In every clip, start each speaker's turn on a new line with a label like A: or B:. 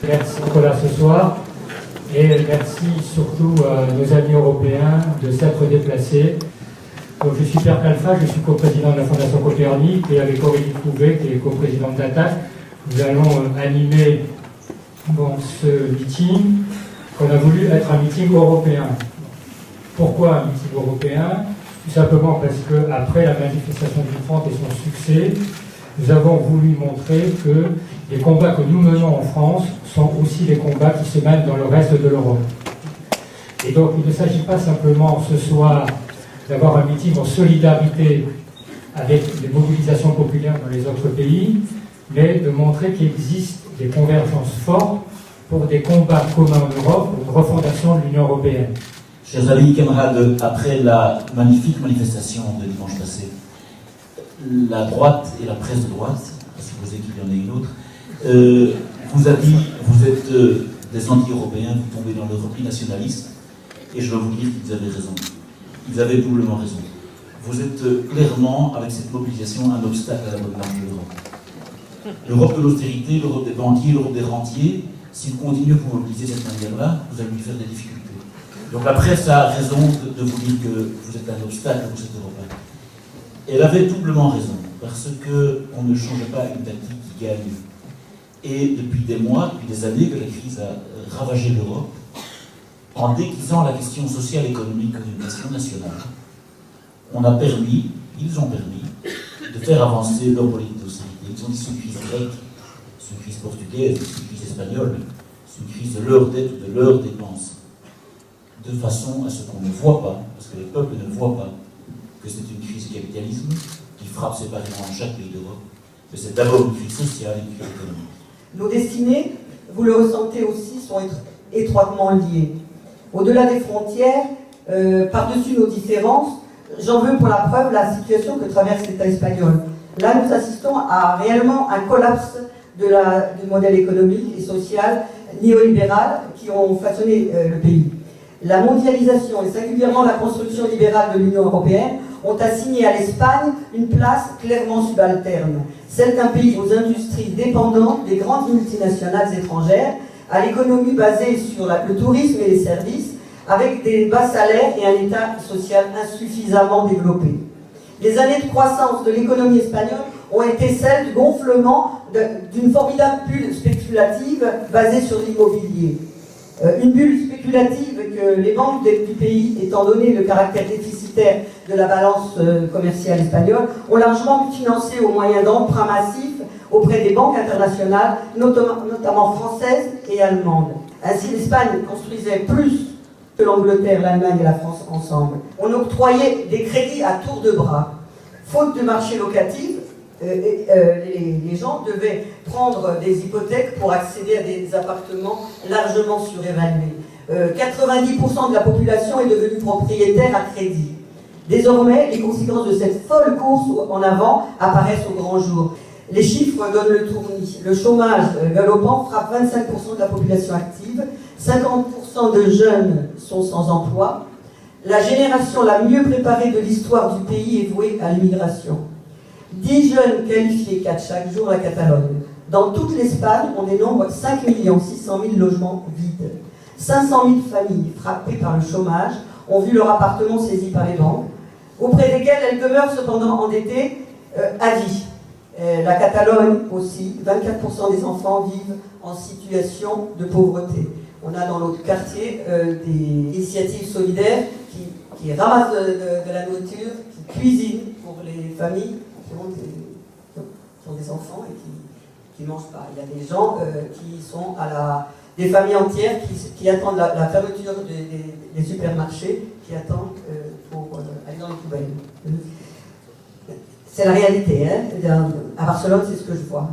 A: Merci Nicolas ce soir et merci surtout à nos amis européens de s'être déplacés. Donc, je suis Pierre Calfa, je suis coprésident de la Fondation Copernic et avec Aurélie Trouvé qui est coprésidente d'Attaque, nous allons animer ce meeting qu'on a voulu être un meeting européen. Pourquoi un meeting européen? Tout simplement parce qu'après la manifestation du 30 et son succès, nous avons voulu montrer que les combats que nous menons en France sont aussi les combats qui se mènent dans le reste de l'Europe. Et donc il ne s'agit pas simplement ce soir d'avoir un meeting en solidarité avec des mobilisations populaires dans les autres pays, mais de montrer qu'il existe des convergences fortes pour des combats communs en Europe, pour une refondation de l'Union européenne.
B: Chers amis camarades, après la magnifique manifestation de dimanche passé, la droite et la presse de droite, à supposer qu'il y en ait une autre, vous a dit, vous êtes des anti-européens, vous tombez dans le repli nationaliste, et je dois vous dire qu'ils avaient raison. Ils avaient doublement raison. Vous êtes clairement, avec cette mobilisation, un obstacle à la bonne marche de l'Europe. L'Europe de l'austérité, l'Europe des banquiers, l'Europe des rentiers, si vous continuez à vous mobiliser de cette manière-là, vous allez lui faire des difficultés. Donc la presse a raison de vous dire que vous êtes un obstacle pour cette Europe. Elle avait doublement raison, parce qu'on ne change pas une tactique qui gagne. Et depuis des mois, depuis des années que la crise a ravagé l'Europe, en déguisant la question sociale et économique comme une question nationale, on a permis, ils ont permis, de faire avancer leur politique d'austérité. Ils ont dit c'est une crise grecque, c'est une crise portugaise, c'est une crise espagnole, c'est une crise de leur dette ou de leurs dépenses, de façon à ce qu'on ne voit pas, parce que les peuples ne voient pas, que c'est une crise du capitalisme qui frappe séparément chaque pays d'Europe, que c'est d'abord une crise sociale et une crise économique.
C: Nos destinées, vous le ressentez aussi, sont étroitement liées. Au-delà des frontières, par-dessus nos différences, j'en veux pour la preuve la situation que traverse l'État espagnol. Là, nous assistons à réellement un collapse du modèle économique et social néolibéral qui ont façonné le pays. La mondialisation et singulièrement la construction libérale de l'Union européenne ont assigné à l'Espagne une place clairement subalterne, celle d'un pays aux industries dépendantes des grandes multinationales étrangères, à l'économie basée sur le tourisme et les services, avec des bas salaires et un État social insuffisamment développé. Les années de croissance de l'économie espagnole ont été celles du gonflement d'une formidable bulle spéculative basée sur l'immobilier. Une bulle spéculative que les banques du pays, étant donné le caractère déficitaire de la balance commerciale espagnole, ont largement financé au moyen d'emprunts massifs auprès des banques internationales, notamment françaises et allemandes. Ainsi, l'Espagne construisait plus que l'Angleterre, l'Allemagne et la France ensemble. On octroyait des crédits à tour de bras. Faute de marché locatif, les gens devaient prendre des hypothèques pour accéder à des appartements largement surévalués. 90% de la population est devenue propriétaire à crédit. Désormais, les conséquences de cette folle course en avant apparaissent au grand jour. Les chiffres donnent le tournis. Le chômage galopant frappe 25% de la population active, 50% de jeunes sont sans emploi. La génération la mieux préparée de l'histoire du pays est vouée à l'immigration. 10 jeunes qualifiés quittent chaque jour la Catalogne. Dans toute l'Espagne, on dénombre 5 600 000 logements vides. 500 000 familles frappées par le chômage ont vu leur appartement saisi par les banques, auprès desquelles elles demeurent cependant endettées à vie. La Catalogne aussi, 24% des enfants vivent en situation de pauvreté. On a dans notre quartier des initiatives solidaires qui ramassent de la nourriture, qui cuisinent pour les familles qui ont des enfants et qui ne mangent pas. Il y a des gens qui sont des familles entières qui attendent la fermeture des supermarchés, qui attendent pour aller dans les poubelles. C'est la réalité, hein. À Barcelone, c'est ce que je vois.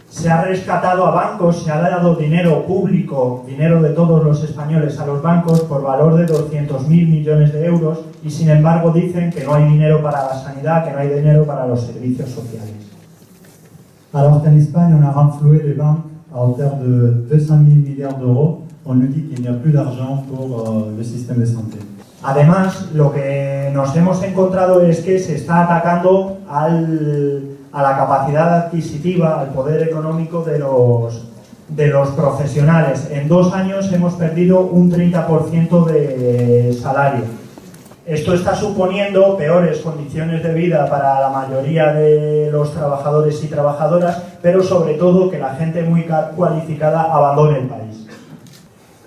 D: Se ha rescatado a bancos, se ha dado dinero público, dinero de todos los españoles a los bancos por valor de 200.000 millones de euros y sin embargo dicen que no hay dinero para la sanidad, que no hay dinero para los servicios sociales.
E: Alors qu'en Espagne, on a renfloué les banques à hauteur de 200 000 milliards d'euros, on nous dit qu'il n'y a plus d'argent pour le système de santé.
D: Además, lo que nos hemos encontrado es que se está atacando a la capacidad adquisitiva, al poder económico de de los profesionales. En 2 años hemos perdido un 30% de salario. Esto está suponiendo peores condiciones de vida para la mayoría de los trabajadores y trabajadoras, pero sobre todo que la gente muy cualificada abandone el país.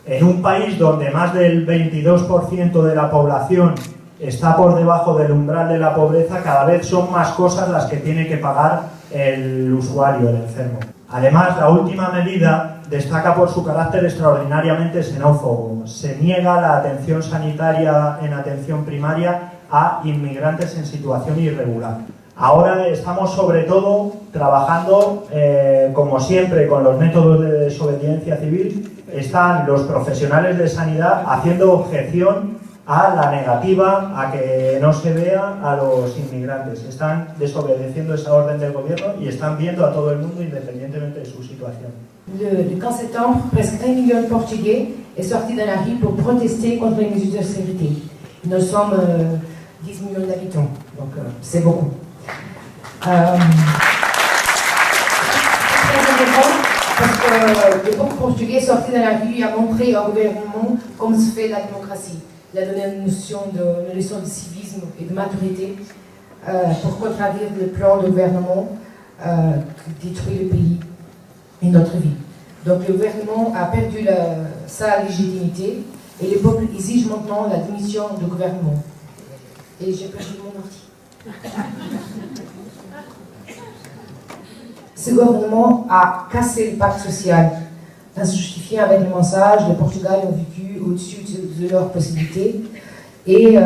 D: En un país donde más del 22% de la población está por debajo del umbral de la pobreza, cada vez son más cosas las que tiene que pagar el usuario, el enfermo. Además, la última medida destaca por su carácter extraordinariamente xenófobo. Se niega la atención sanitaria en atención primaria a inmigrantes en situación irregular. Ahora estamos sobre todo trabajando, como siempre, con los métodos de desobediencia civil. Están los profesionales de sanidad haciendo objeción a la negativa a que no se vea a los inmigrantes. Están desobedeciendo esa orden del gobierno y están viendo a todo el mundo independientemente de su situación.
F: Le 15 septembre, presque 1 million de Portugais est sorti dans la rue pour protester contre les mesures d'austérité. Nous sommes 10 millions d'habitants, donc c'est beaucoup. C'est très important parce que le peuple portugais sorti dans la rue et a montré au gouvernement comment se fait la démocratie. Il a donné une leçon de civisme et de maturité pour contrarier le plan du gouvernement qui détruit le pays et notre vie. Donc le gouvernement a perdu sa légitimité et le peuple exige maintenant la démission du gouvernement. Et j'ai perdu mon ordi. Ce gouvernement a cassé le pacte social en se justifiant avec le mensonge le Portugal ont vécu au-dessus de leurs possibilités et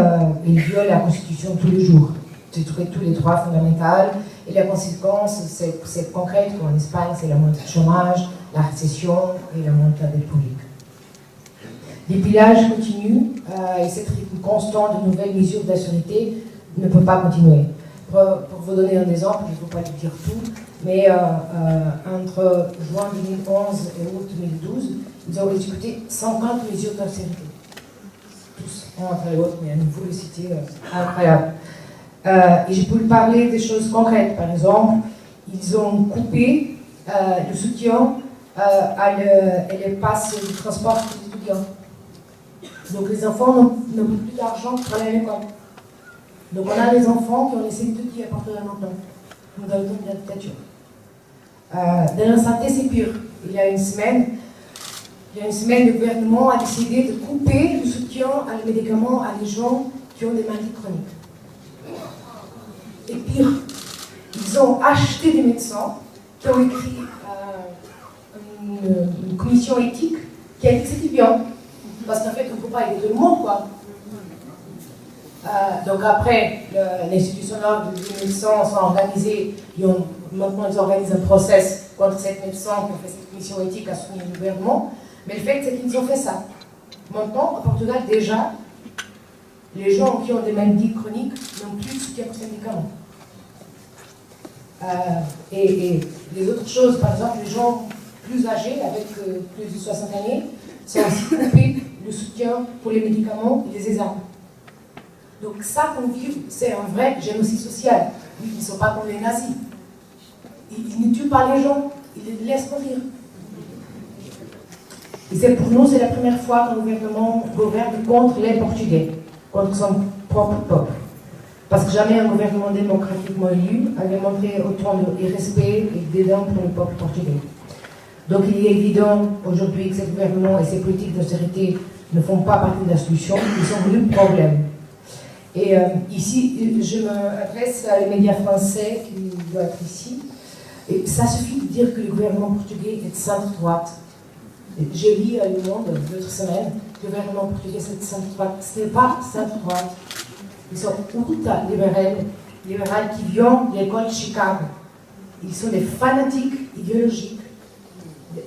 F: ils violent la Constitution tous les jours, détruisent tous les droits fondamentaux et la conséquence c'est concrète qu'en Espagne c'est la montée du chômage, la récession et la montée de la politique. Les pillages continuent et cette rythme constant de nouvelles mesures d'austérité ne peut pas continuer. Pour vous donner un exemple, il ne faut pas le dire tout, mais entre juin 2011 et août 2012, ils ont exécuté 50 mesures d'austérité. Tous, un après l'autre, mais à nouveau le citer, incroyable. Et je peux parler des choses concrètes. Par exemple, ils ont coupé le soutien à les passes de transport des étudiants. Donc les enfants n'ont plus d'argent pour aller à l'école. Donc on a des enfants qui ont laissé tout qui apportent maintenant. Nous avons une dictature. Dans la santé, c'est pire. Il y a une semaine, le gouvernement a décidé de couper le soutien à les médicaments à les gens qui ont des maladies chroniques. Et pire, ils ont acheté des médecins qui ont écrit une commission éthique qui a dit que c'était bien. Parce qu'en fait, on ne peut pas aider tout le monde, quoi. Donc après, l'institution de médecins sont organisés, maintenant ils organisent un process contre cette médecin qui a fait cette commission éthique à soutenir le gouvernement. Mais le fait, c'est qu'ils ont fait ça. Maintenant, au Portugal, déjà, les gens qui ont des maladies chroniques n'ont plus de soutien pour ces médicaments. Et les autres choses, par exemple, les gens plus âgés, avec plus de 60 années, sont aussi coupés le soutien pour les médicaments et les examens. Donc ça qu'on vit, c'est un vrai génocide social. Ils ne sont pas comme les nazis. Ils ne tuent pas les gens, ils les laissent mourir. Et c'est pour nous, c'est la première fois qu'un gouvernement gouverne contre les Portugais, contre son propre peuple. Parce que jamais un gouvernement démocratiquement élu avait montré autant de respect et de dédain pour le peuple portugais. Donc il est évident aujourd'hui que ce gouvernement et ses politiques d'austérité ne font pas partie de la solution, ils sont le problème. Et ici, je m'adresse à les médias français qui doivent être ici. Et ça suffit de dire que le gouvernement portugais est de centre-droite. J'ai lu à Le Monde l'autre semaine que le gouvernement portugais est de centre-droite. Ce n'est pas centre-droite. Ils sont ultra-libéraux qui viennent de l'école de Chicago. Ils sont des fanatiques idéologiques,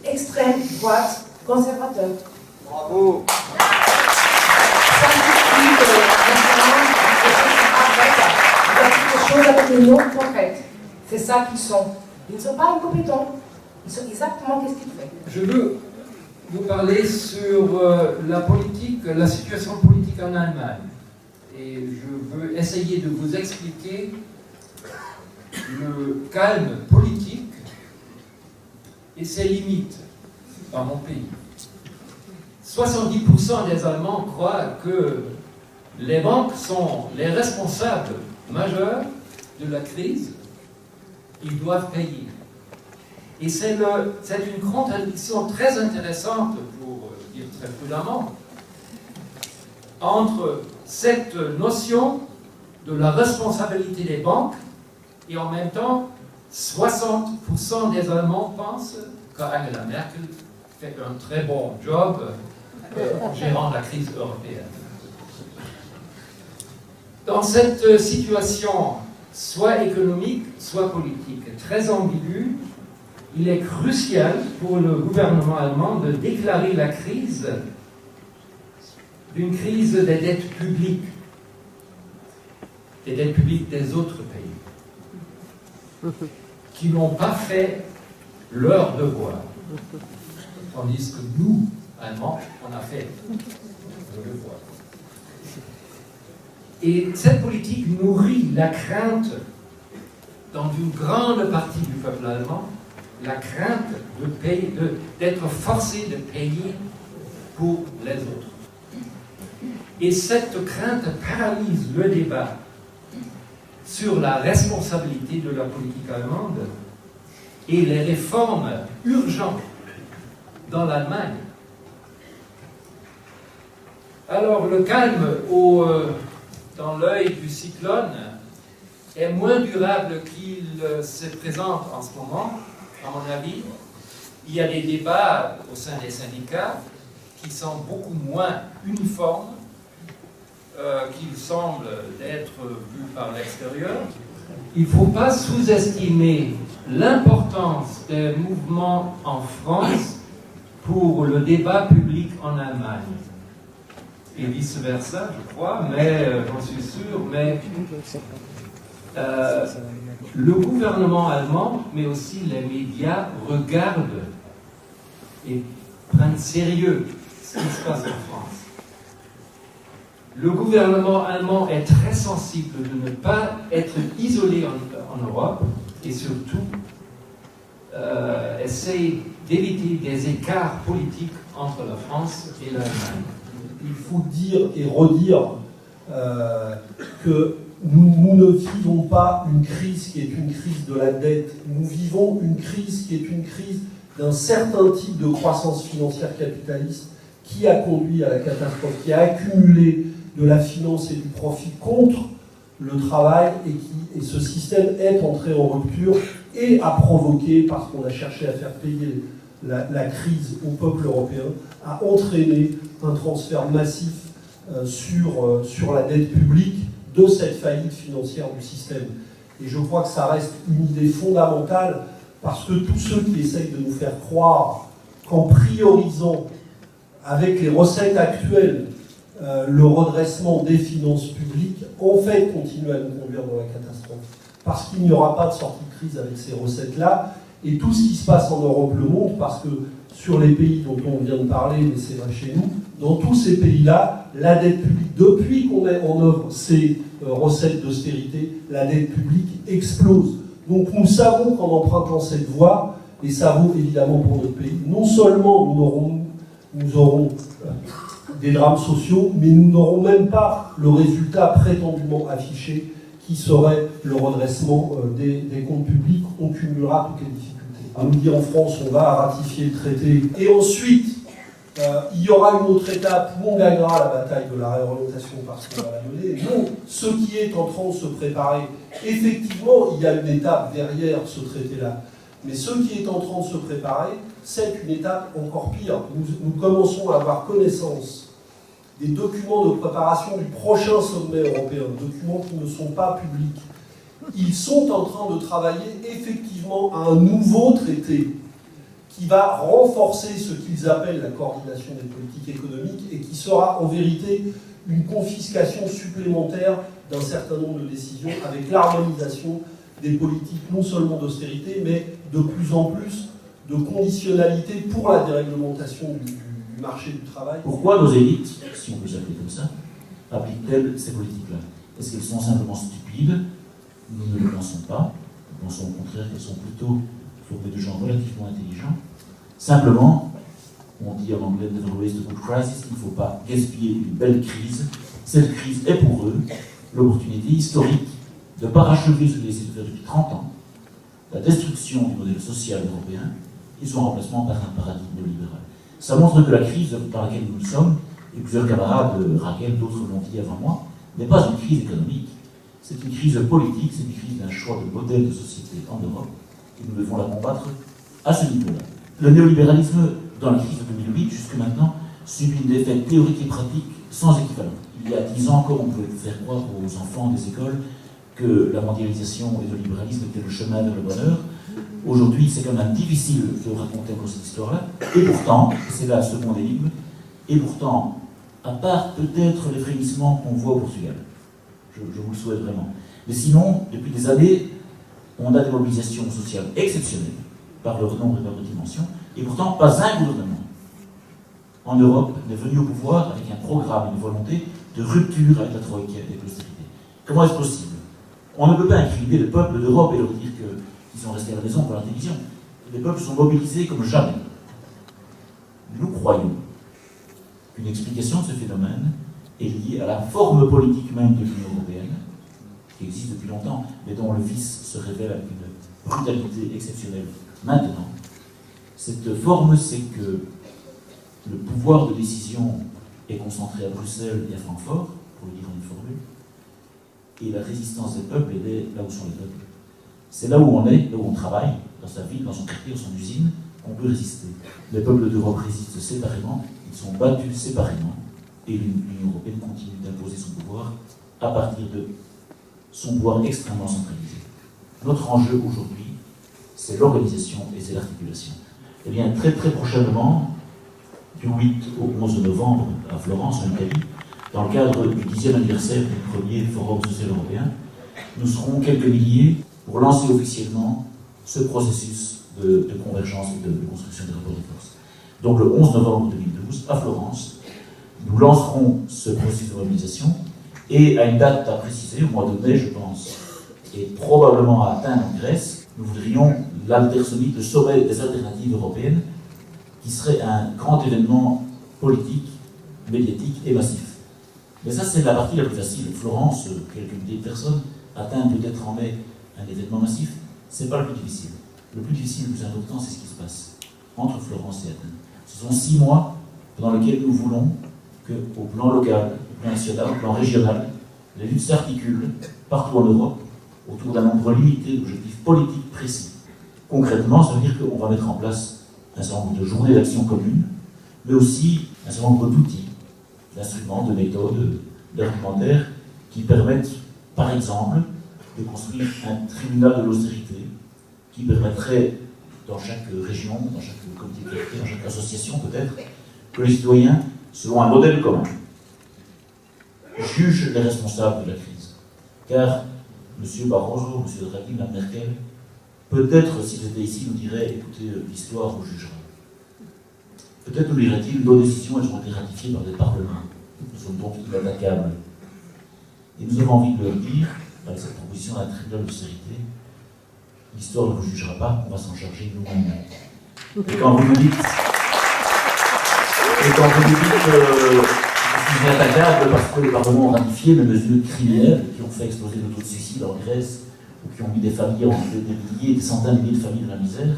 F: d'extrême droite, conservateurs.
G: Bravo!
F: Ça suffit de choses avec le nom concret. C'est ça qu'ils sont. Ils ne sont pas incompétents. Ils sont exactement qu'est-ce qu'ils font.
G: Je veux vous parler sur la politique, la situation politique en Allemagne. Et je veux essayer de vous expliquer le calme politique et ses limites. dans mon pays. 70% des Allemands croient que les banques sont les responsables majeurs de la crise. Ils doivent payer. Et c'est une contradiction très intéressante, pour dire très prudemment, entre cette notion de la responsabilité des banques et en même temps, 60% des Allemands pensent qu'Angela Merkel fait un très bon job en gérant la crise européenne. Dans cette situation, soit économique, soit politique, très ambiguë, il est crucial pour le gouvernement allemand de déclarer la crise d'une crise des dettes publiques des autres pays, qui n'ont pas fait leur devoir, tandis que nous, Allemands, on a fait le devoir. Et cette politique nourrit la crainte dans une grande partie du peuple allemand, la crainte d'être forcé de payer pour les autres. Et cette crainte paralyse le débat sur la responsabilité de la politique allemande et les réformes urgentes dans l'Allemagne. Alors le calme dans l'œil du cyclone est moins durable qu'il se présente en ce moment, à mon avis. Il y a des débats au sein des syndicats qui sont beaucoup moins uniformes qu'il semble être vu par l'extérieur. Il ne faut pas sous-estimer l'importance des mouvements en France pour le débat public en Allemagne. Et vice-versa, je crois, mais j'en suis sûr, mais le gouvernement allemand, mais aussi les médias, regardent et prennent sérieux ce qui se passe en France. Le gouvernement allemand est très sensible de ne pas être isolé en Europe et surtout essaie d'éviter des écarts politiques entre la France et l'Allemagne.
H: Il faut dire et redire que nous ne vivons pas une crise qui est une crise de la dette, nous vivons une crise qui est une crise d'un certain type de croissance financière capitaliste qui a conduit à la catastrophe, qui a accumulé de la finance et du profit contre le travail et ce système est entré en rupture et a provoqué, parce qu'on a cherché à faire payer la crise au peuple européen, a entraîné un transfert massif sur la dette publique de cette faillite financière du système. Et je crois que ça reste une idée fondamentale parce que tous ceux qui essayent de nous faire croire qu'en priorisant avec les recettes actuelles le redressement des finances publiques, en fait, continue à nous conduire dans la catastrophe. Parce qu'il n'y aura pas de sortie de crise avec ces recettes-là. Et tout ce qui se passe en Europe le montre, parce que sur les pays dont on vient de parler, mais c'est vrai chez nous, dans tous ces pays-là, la dette publique, depuis qu'on met en œuvre ces recettes d'austérité, la dette publique explose. Donc nous savons qu'en empruntant cette voie, et ça vaut évidemment pour notre pays, non seulement nous aurons des drames sociaux, mais nous n'aurons même pas le résultat prétendument affiché qui serait le redressement des comptes publics. On cumulera toutes les difficultés. On nous dit en France, on va ratifier le traité, et ensuite, il y aura une autre étape où on gagnera la bataille de la réorientation parce qu'on va la mener. Non, ce qui est en train de se préparer, effectivement, il y a une étape derrière ce traité-là, mais ce qui est en train de se préparer, c'est une étape encore pire. Nous commençons à avoir connaissance des documents de préparation du prochain sommet européen, documents qui ne sont pas publics. Ils sont en train de travailler effectivement à un nouveau traité qui va renforcer ce qu'ils appellent la coordination des politiques économiques et qui sera en vérité une confiscation supplémentaire d'un certain nombre de décisions avec l'harmonisation des politiques non seulement d'austérité mais de plus en plus de conditionnalité pour la déréglementation du marché du travail.
B: Pourquoi nos élites, si on peut s'appeler comme ça, appliquent-elles ces politiques-là? Est-ce qu'elles sont simplement stupides? Nous ne le pensons pas. Nous pensons au contraire qu'elles sont plutôt formées de gens relativement intelligents. Simplement, on dit en anglais never waste a good crisis, il ne faut pas gaspiller une belle crise. Cette crise est pour eux l'opportunité historique de parachever ce qui essaie de faire depuis 30 ans, la destruction du modèle social européen et son remplacement par un paradigme libéral. Ça montre que la crise dans laquelle nous sommes, et plusieurs camarades, Raquel, d'autres l'ont dit avant moi, n'est pas une crise économique, c'est une crise politique, c'est une crise d'un choix de modèle de société en Europe, et nous devons la combattre à ce niveau-là. Le néolibéralisme, dans la crise de 2008, jusque maintenant, subit une défaite théorique et pratique sans équivalent. Il y a 10 ans encore, on pouvait faire croire aux enfants des écoles que la mondialisation et le libéralisme étaient le chemin vers le bonheur. Aujourd'hui, c'est quand même difficile de raconter encore cette histoire-là. Et pourtant, c'est la seconde énigme, et pourtant, à part peut-être les frémissements qu'on voit au Portugal, je vous le souhaite vraiment. Mais sinon, depuis des années, on a des mobilisations sociales exceptionnelles, par leur nombre et par leur dimension, et pourtant, pas un gouvernement en Europe n'est venu au pouvoir avec un programme, une volonté de rupture avec la Troïka et avec l'austérité. Comment est-ce possible? On ne peut pas incriminer le peuple d'Europe et leur dire qu'ils sont restés à la maison pour la télévision. Les peuples sont mobilisés comme jamais. Nous croyons qu'une explication de ce phénomène est liée à la forme politique même de l'Union européenne, qui existe depuis longtemps, mais dont le vice se révèle avec une brutalité exceptionnelle maintenant. Cette forme, c'est que le pouvoir de décision est concentré à Bruxelles et à Francfort, pour le dire en une formule, et la résistance des peuples est là où sont les peuples. C'est là où on est, là où on travaille, dans sa ville, dans son quartier, dans son usine, qu'on peut résister. Les peuples d'Europe résistent séparément, ils sont battus séparément, et l'Union européenne continue d'imposer son pouvoir à partir de son pouvoir extrêmement centralisé. Notre enjeu aujourd'hui, c'est l'organisation et c'est l'articulation. Eh bien, très très prochainement, du 8 au 11 novembre à Florence, en Italie, dans le cadre du 10e anniversaire du premier Forum social européen, nous serons quelques milliers pour lancer officiellement ce processus de convergence et de construction des rapports de force. Donc le 11 novembre 2012, à Florence, nous lancerons ce processus de mobilisation et à une date à préciser, au mois de mai, je pense, et probablement à atteindre en Grèce, nous voudrions l'Alter-Summit, le sommet des alternatives européennes, qui serait un grand événement politique, médiatique et massif. Mais ça, c'est la partie la plus facile. Florence, quelques milliers de personnes, atteindre peut-être en mai un événement massif, c'est pas le plus difficile. Le plus difficile, le plus important, c'est ce qui se passe entre Florence et Athènes. Ce sont 6 mois dans lesquels nous voulons qu'au plan local, au plan national, au plan régional, les luttes s'articulent partout en Europe autour d'un nombre limité d'objectifs politiques précis. Concrètement, ça veut dire qu'on va mettre en place un certain nombre de journées d'action commune, mais aussi un certain nombre d'outils, d'instruments, de méthodes, d'argumentaires qui permettent, par exemple, de construire un tribunal de l'austérité qui permettrait, dans chaque région, dans chaque comité de quartier, dans chaque association peut-être, que les citoyens, selon un modèle commun, jugent les responsables de la crise. Car M. Barroso, M. Draghi, Mme Merkel, peut-être, s'ils étaient ici, nous diraient, écoutez, l'histoire vous jugera. Peut-être nous dirait-il, nos décisions, elles ont été ratifiées par des parlements. Nous sommes donc inattaquables. Et nous avons envie de leur dire, avec cette proposition d'un tribunal d'austérité, l'histoire ne vous jugera pas, on va s'en charger nous-mêmes. Et quand vous nous dites que je suis inattaquable parce que les parlements ont ratifié des mesures criminelles qui ont fait exploser le taux de suicide en Grèce, ou qui ont mis des familles, des milliers, des centaines de milliers de familles dans la misère,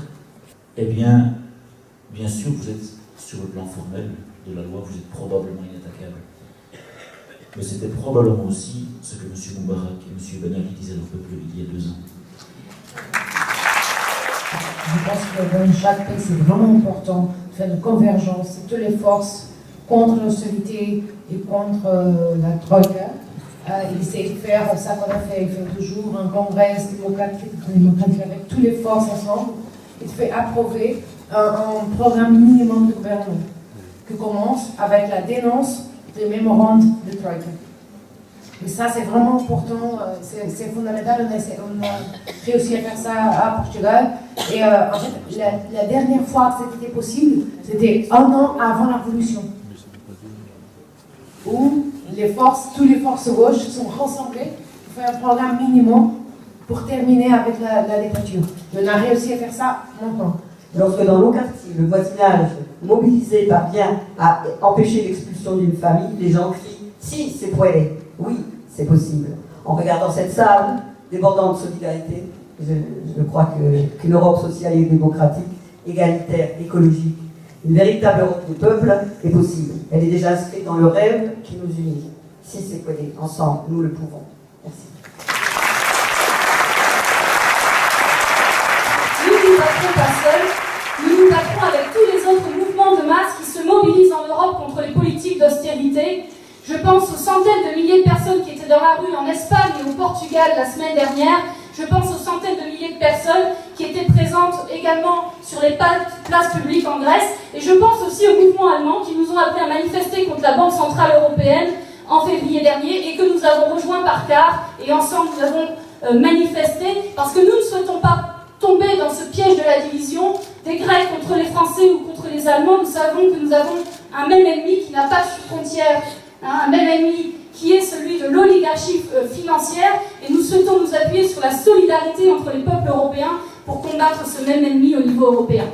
B: eh bien sûr, vous êtes sur le plan formel de la loi, vous êtes probablement inattaquable. Mais c'était probablement aussi ce que M. Moubarak et M. Ben Ali disaient au peuple il y a 2 ans.
F: Je pense que dans chaque pays, c'est vraiment important de faire une convergence de toutes les forces contre l'austérité et contre la troïka. Il essaie de faire ça qu'on a fait, il fait toujours un congrès démocratique avec toutes les forces ensemble et de faire approuver un programme minimum de gouvernement qui commence avec la dénonce des mémorandums de troïka. Et ça, c'est vraiment important, c'est fondamental. On a réussi à faire ça à Portugal. Et en fait, la dernière fois que c'était possible, c'était 1 an avant la Révolution, où toutes les forces gauches sont rassemblées pour faire un programme minimum pour terminer avec la dictature. Et on a réussi à faire ça maintenant.
C: Lorsque dans nos quartiers, le voisinage mobilisé parvient à empêcher l'expulsion d'une famille, les gens crient « Si, c'est puede ». Oui, c'est possible. En regardant cette salle débordante de solidarité, je crois qu'une Europe sociale et démocratique, égalitaire, écologique, une véritable Europe des peuples est possible. Elle est déjà inscrite dans le rêve qui nous unit. Si, c'est puede. Ensemble, nous le pouvons. Merci.
I: Nous ne nous battrons pas seuls, nous nous battrons avec tous les autres mouvements de masse qui se mobilisent en Europe contre les politiques d'austérité. Je pense aux centaines de milliers de personnes qui étaient dans la rue en Espagne et au Portugal la semaine dernière. Je pense aux centaines de milliers de personnes qui étaient présentes également sur les places publiques en Grèce. Et je pense aussi aux mouvements allemands qui nous ont appelés à manifester contre la Banque Centrale Européenne en février dernier et que nous avons rejoints par car. Et ensemble, nous avons manifesté parce que nous ne souhaitons pas tomber dans ce piège de la division des Grecs contre les Français ou contre les Allemands. Nous savons que nous avons un même ennemi qui n'a pas de frontières, un même ennemi qui est celui de l'oligarchie financière, et nous souhaitons nous appuyer sur la solidarité entre les peuples européens pour combattre ce même ennemi au niveau européen.